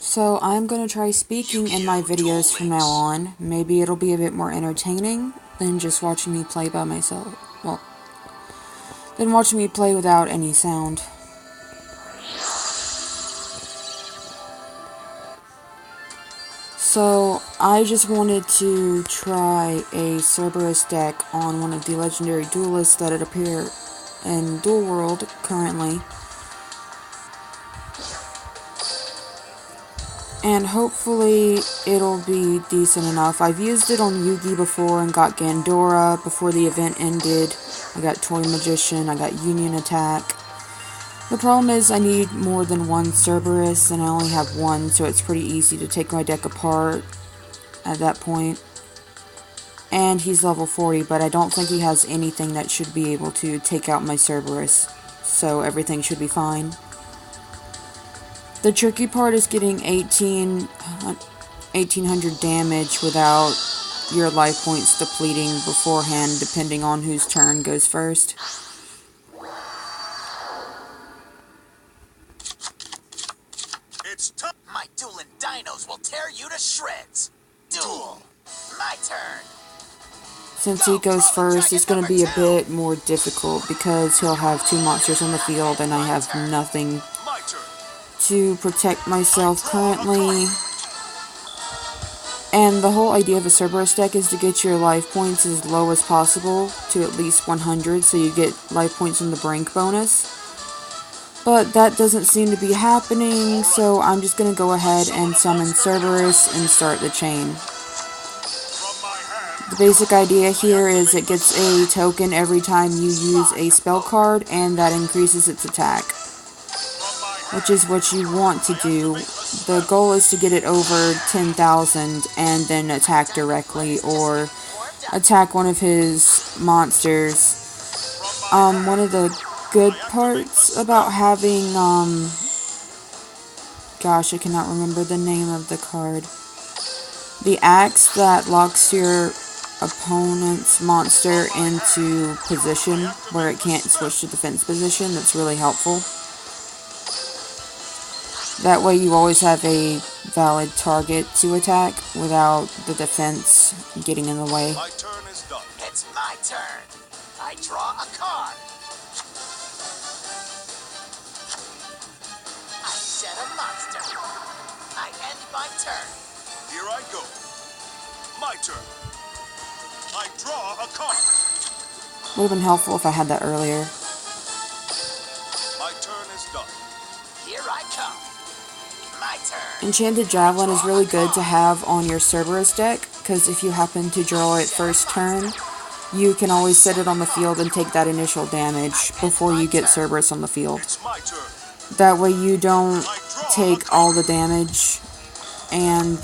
So I'm going to try speaking in my videos from now on. Maybe it'll be a bit more entertaining than just watching me play by myself. Well, than watching me play without any sound. So I just wanted to try a Cerberus deck on one of the legendary duelists that appear in Duel World currently. And hopefully it'll be decent enough. I've used it on Yugi before and got Gandora before the event ended. I got Toy Magician, I got Union Attack. The problem is I need more than one Cerberus and I only have one, so it's pretty easy to take my deck apart at that point. And he's level 40, but I don't think he has anything that should be able to take out my Cerberus, so everything should be fine. The tricky part is getting 1800 damage without your life points depleting beforehand, depending on whose turn goes first. It's time. My dueling dinos will tear you to shreds. Duel. My turn. Since he goes first, it's going to be a bit more difficult because he'll have two monsters on the field and I have nothing to protect myself currently. And the whole idea of a Cerberus deck is to get your life points as low as possible to at least 100, so you get life points from the brink bonus. But that doesn't seem to be happening, so I'm just going to go ahead and summon Cerberus and start the chain. The basic idea here is it gets a token every time you use a spell card, and that increases its attack, which is what you want to do. The goal is to get it over 10,000 and then attack directly or attack one of his monsters. One of the good parts about having, gosh, I cannot remember the name of the card. The axe that locks your opponent's monster into position where it can't switch to defense position, that's really helpful. That way you always have a valid target to attack without the defense getting in the way. My turn is done. It's my turn. I draw a card. I set a monster. I end my turn. Here I go. My turn. I draw a card. Would have been helpful if I had that earlier. My turn is done. Here I come. My turn. Enchanted Javelin is really good to have on your Cerberus deck, because if you happen to draw it first turn, you can always set it on the field and take that initial damage before you get Cerberus on the field. It's my turn. That way you don't take all the damage and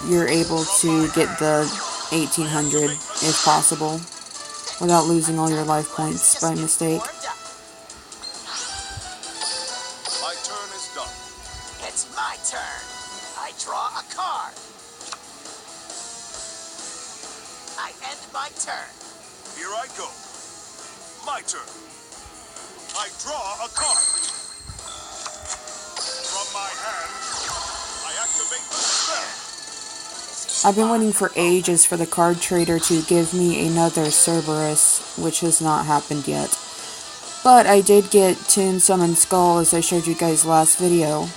you're able to get the 1800 if possible without losing all your life points by mistake. My turn is done. It's my turn. I draw a card. I end my turn. Here I go. My turn. I draw a card. From my hand, I activate the spell. I've been waiting for ages for the card trader to give me another Cerberus, which has not happened yet. But I did get Toon Summon Skull, as I showed you guys last video,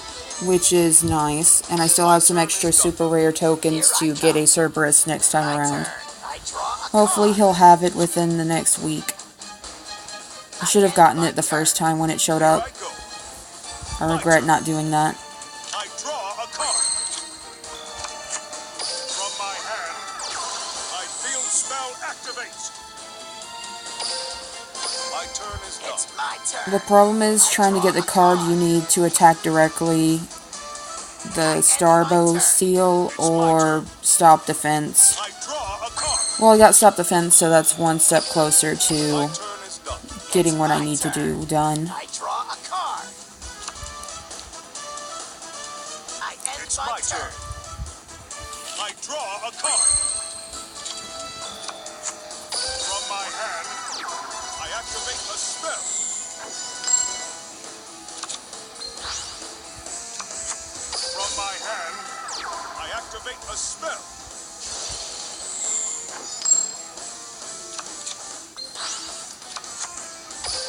which is nice, and I still have some extra super rare tokens to get a Cerberus next time around. Hopefully he'll have it within the next week. I should have gotten it the first time when it showed up. I regret not doing that. I draw a card. From my hand, I field spell activates. My turn is done. It's my turn. The problem is trying to get the card you need to attack directly, the Starbow Seal or Stop Defense. I draw a card. Well, I got Stop Defense, so that's one step closer to My turn is done. getting what I need to do done. I draw a card. I end it's my turn. I draw a card. From my hand, I activate a spell. From my hand, activate a spell.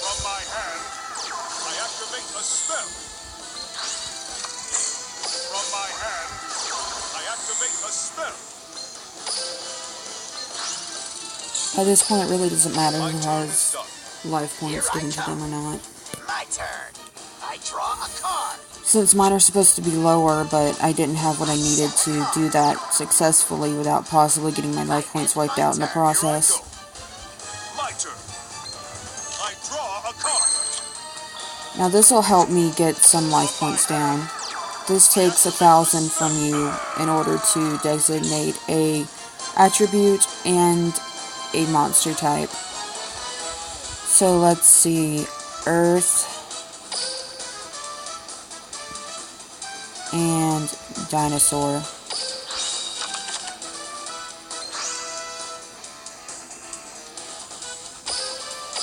From my hand, I activate a spell. From my hand, I activate a spell. At this point, it really doesn't matter My who turn is has done. life points given to them or not. My turn. I draw a card. Since mine are supposed to be lower, but I didn't have what I needed to do that successfully without possibly getting my life points wiped out in the process. My turn. I draw a card. Now this will help me get some life points down. This takes 1,000 from you in order to designate a attribute and a monster type. So let's see, Earth and Dinosaur.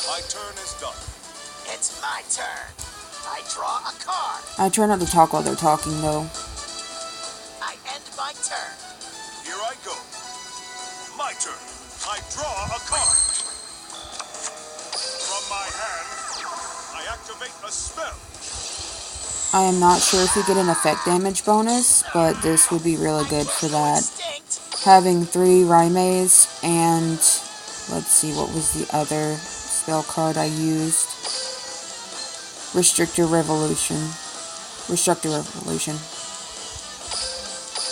My turn is done. It's my turn. I draw a card. I try not to talk while they're talking though. I end my turn. Here I go. My turn. I draw a card. From my hand, I activate a spell. I am not sure if you get an effect damage bonus, but this would be really good for that. Having 3 Raimeis and, let's see, what was the other spell card I used? Restrictor Revolution.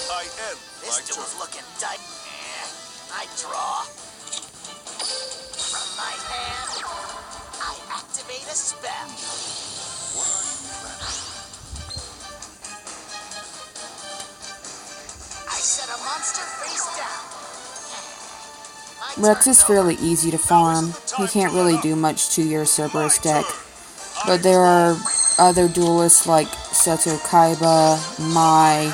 I end. This duel's looking tight. I draw. From my hand, I activate a spell. What are you planning? I set a monster face down. Rex is fairly easy to farm. He can't really do much to your Cerberus deck. But there are other duelists like Seto Kaiba, Mai,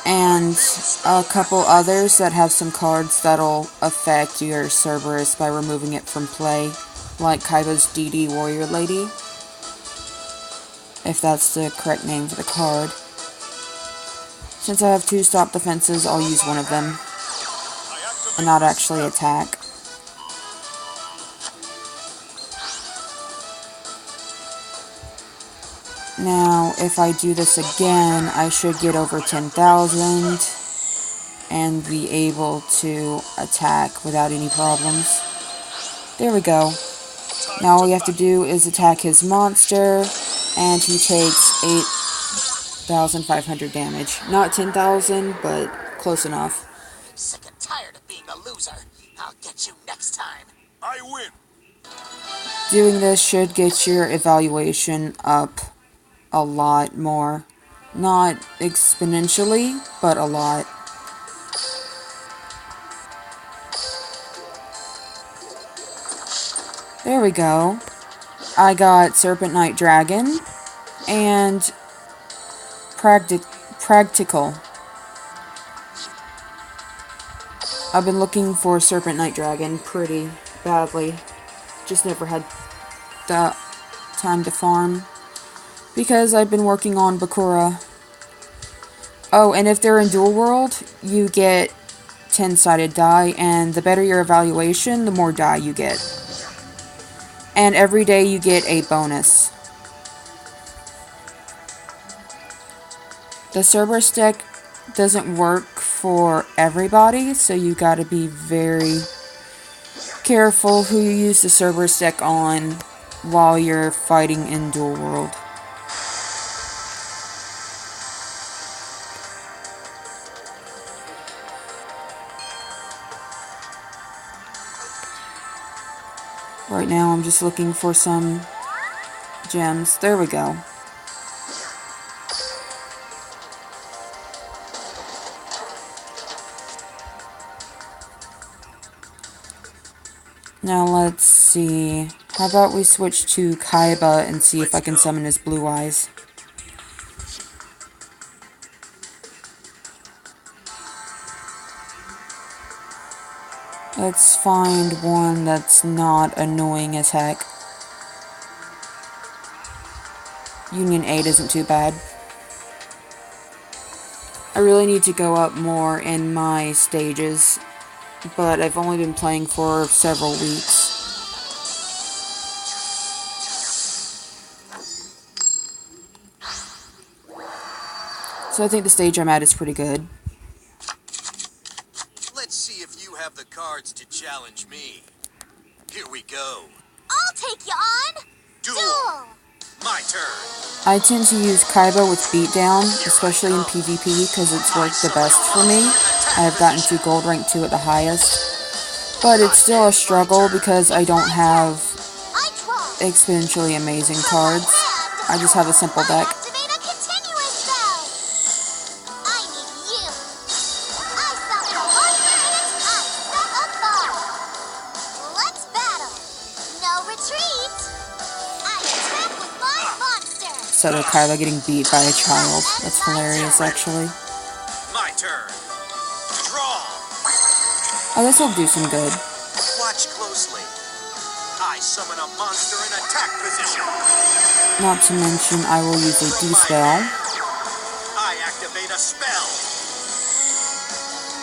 and a couple others that have some cards that'll affect your Cerberus by removing it from play, like Kaiba's DD Warrior Lady, if that's the correct name for the card. Since I have 2 stop defenses, I'll use one of them, and not actually attack. Now, if I do this again, I should get over 10,000 and be able to attack without any problems. There we go. Now all you have to do is attack his monster, and he takes 8,500 damage. Not 10,000, but close enough. Sick and tired of being a loser. I'll get you next time. I win. Doing this should get your evaluation up a lot more. Not exponentially, but a lot. There we go. I got Serpent Knight Dragon and Practical. I've been looking for Serpent Knight Dragon pretty badly. Just never had the time to farm, because I've been working on Bakura. Oh, and if they're in Duel World, you get 10-sided die, and the better your evaluation, the more die you get. And every day you get a bonus. The Cerberus deck doesn't work for everybody, so you gotta be very careful who you use the Cerberus deck on while you're fighting in Duel World. Right now I'm just looking for some gems. There we go. Now let's see. How about we switch to Kaiba and see if I can summon his blue eyes. Let's find one that's not annoying as heck. Union 8 isn't too bad. I really need to go up more in my stages, but I've only been playing for several weeks. So I think the stage I'm at is pretty good. Let's see if you have the cards to challenge me. Here we go. I'll take you on. Duel. My turn. I tend to use Kaiba with beatdown, especially in PvP, because it's worked the best for me. I have gotten to gold rank 2 at the highest, but it's still a struggle because I don't have I draw. exponentially amazing cards. I just have a simple deck. Activate a continuous spell. I need you. I summon a monster and I set a ball. Let's battle. No retreat. I attack with my monster. So Kaiba getting beat by a child. That's hilarious, actually. My turn. Draw. Oh, this will do some good. Watch closely. I summon a monster in attack position. Not to mention, I will use a D-spell I activate a spell.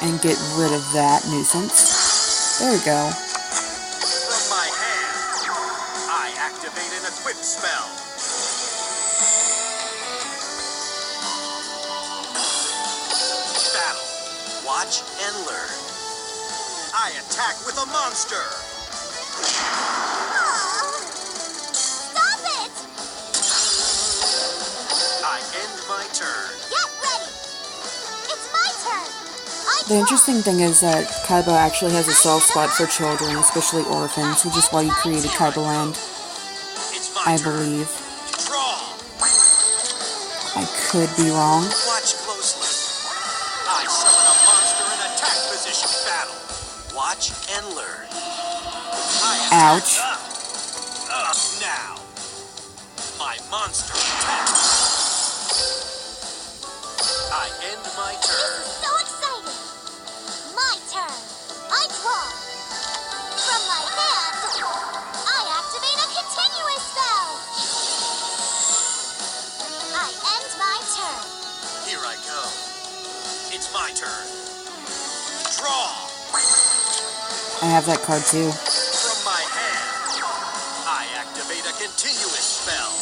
and get rid of that nuisance. There we go. From my hand, I activate an equip spell. Battle. Watch and learn. I attack with a monster. Stop it. I end my turn. Get ready. It's my turn. I The draw. interesting thing is that Kaiba actually has a soft spot for children, especially orphans, which is why he created Kaiba Land, It's my I turn. believe. Draw. I could be wrong. Watch closely. I summon a monster in attack position. Battle. Watch and learn. I attack. Ouch. Now. My monster attacks. I end my turn. So excited. My turn. I draw. From my hand, I activate a continuous spell. I end my turn. Here I go. It's my turn. Draw. I have that card too. From my hand, I activate a continuous spell.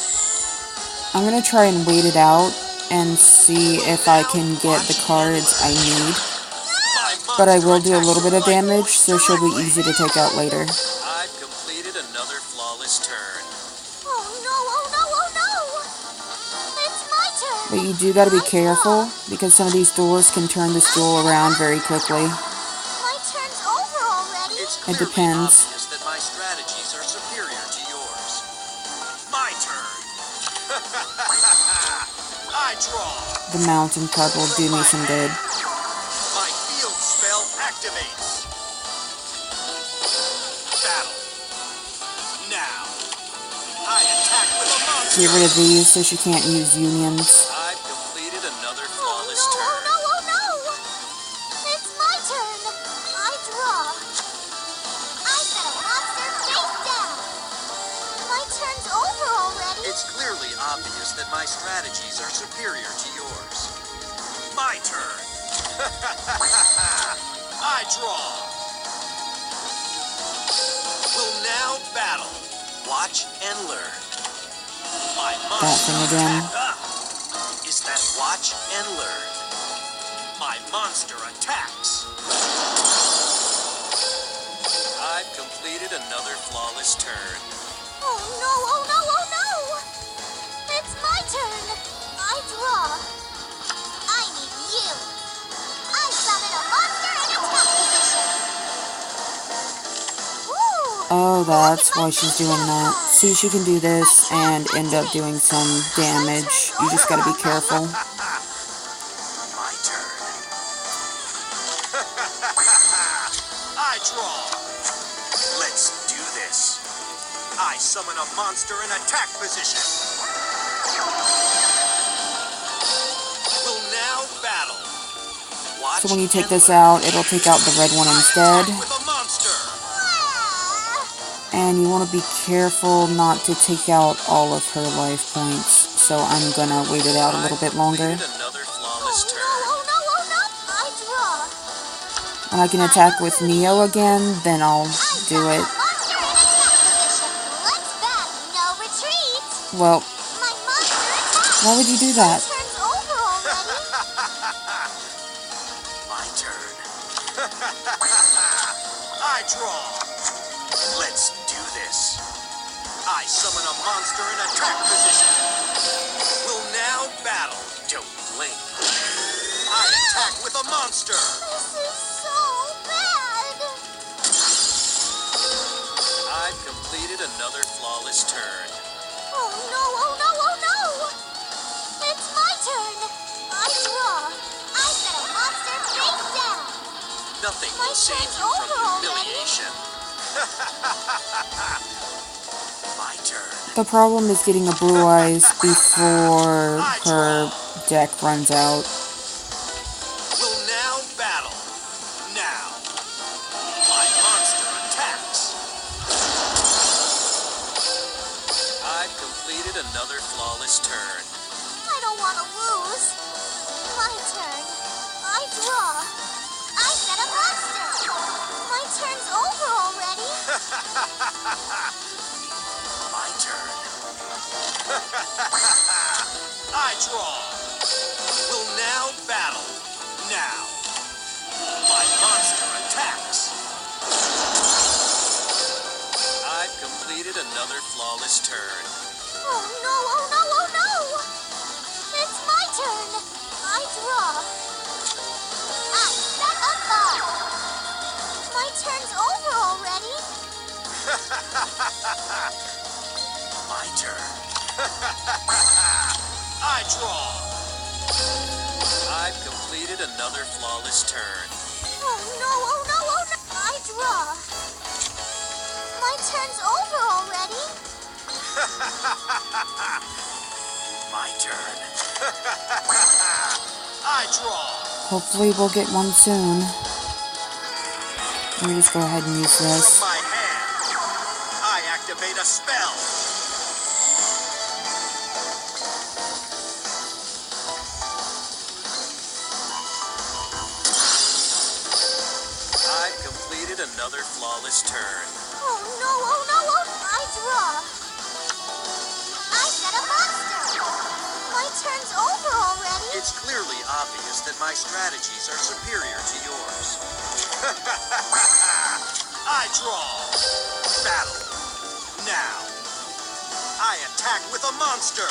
I'm gonna try and wait it out and see if I can get the cards I need. My But I will monster do a little bit of attacks damage, so she'll be easy to take out later. I've completed another flawless turn. Oh no, oh no, oh no! It's my turn! But you do gotta be careful, because some of these duelists can turn this duel around very quickly. My turn's over already! It's It clearly depends. obvious that my strategies are superior to yours. My turn. I draw. The mountain card will do me some good. My field spell activates. Battle. Now. I attack with a monster. Get rid of these so she can't use unions. I've completed another Oh flawless no, turn. oh no, oh no! It's my turn! I draw. I set a monster face down! My turn's over already! It's clearly obvious that my strategies are superior to yours. My turn. I draw. We'll now battle. Watch and learn. My That thing monster again. attack up. Is that watch and learn? My monster attacks. I've completed another flawless turn. Oh no, oh no, oh no! It's my turn! I draw. I need you. I summon a monster in attack position. Woo! Oh, that's why she's doing that. See, she can do this and end up doing some damage. You just gotta be careful. My turn. I draw. Let's do this. I summon a monster in attack position. We'll now battle. Watch So when you take and this learn. out, it'll take out the red one I instead. attack with a monster. And you want to be careful not to take out all of her life points. So I'm gonna wait it out a little bit longer. Completed another flawless Oh turn. no, oh no, oh and I can attack with Neo again, then I'll do it. Monster in attack position. Let's battle. No retreat. Well, My monster attacks. why would you do that? Turn's over already. My turn. I draw. Let's do this. I summon a monster in attack position. We'll now battle. Don't blink. I attack with a monster. This is so bad. I've completed another flawless turn. Oh no, oh no, oh no. It's my turn. I draw. I set a monster face down. Nothing My will save turn's you from over already. humiliation. My turn. The problem is getting a Blue Eyes before her deck runs out. We'll now battle. Now. My monster attacks. I've completed another flawless turn. I don't want to lose. My turn. I draw. I set a monster. My turn's over already. My turn. I draw. We'll now battle. Now. My monster attacks. I've completed another flawless turn. Oh no, oh no, oh no. It's my turn. I draw. I set a ball. My turn's over already. My turn. I draw. I've completed another flawless turn. Oh no, oh no, oh no. I draw. My turn's over already. My turn. I draw. Hopefully we'll get one soon. Let me just go ahead and use From this. my hand, I activate a spell. I've completed another flawless turn. Oh no, oh no, oh no. I draw. I set a monster. My turn's over already. It's clearly obvious that my strategies are superior to yours. I draw. Battle. Now. I attack with a monster.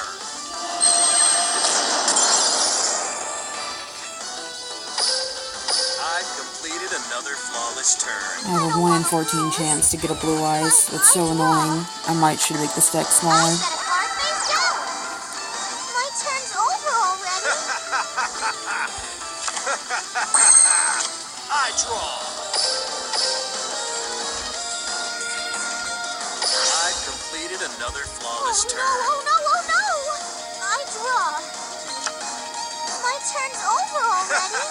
I've completed another flawless turn. I have a 1 in 14 chance to get a Blue Eyes. That's so annoying. should make this deck I smaller. set a card face down. My turn's over already. I draw. I've completed another flawless Oh no, turn. oh no, oh no. I draw. My turn's over already.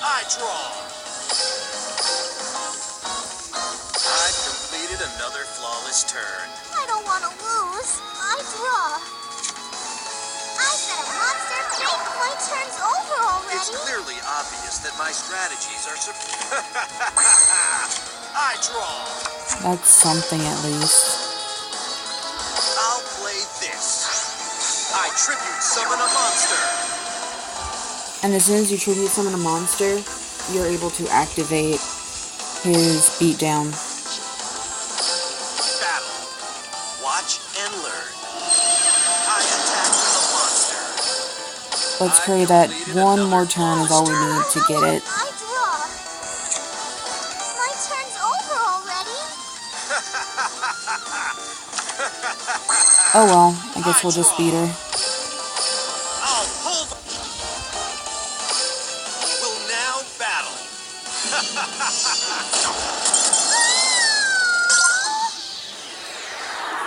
I draw. I've completed another flawless turn. I don't want to lose. I draw. I set a monster face. My turn's over already. It's clearly obvious that my strategies are I draw. That's something at least. I'll play this. I tribute summon a monster. And as soon as you tribute summon a monster, you're able to activate his beatdown. Battle. Watch and learn. I attack with a monster. Let's pray that one more turn is all we need to get it. I draw. My turn's over already. Oh well, I guess we'll just beat her. I'll pull. We'll now battle.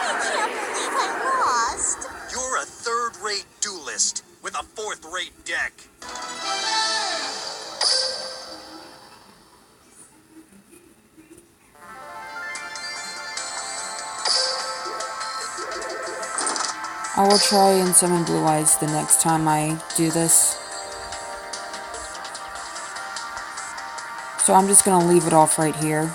I can't believe I lost. You're a third-rate duelist with a fourth-rate deck. I will try and summon Blue Eyes the next time I do this. So I'm just going to leave it off right here.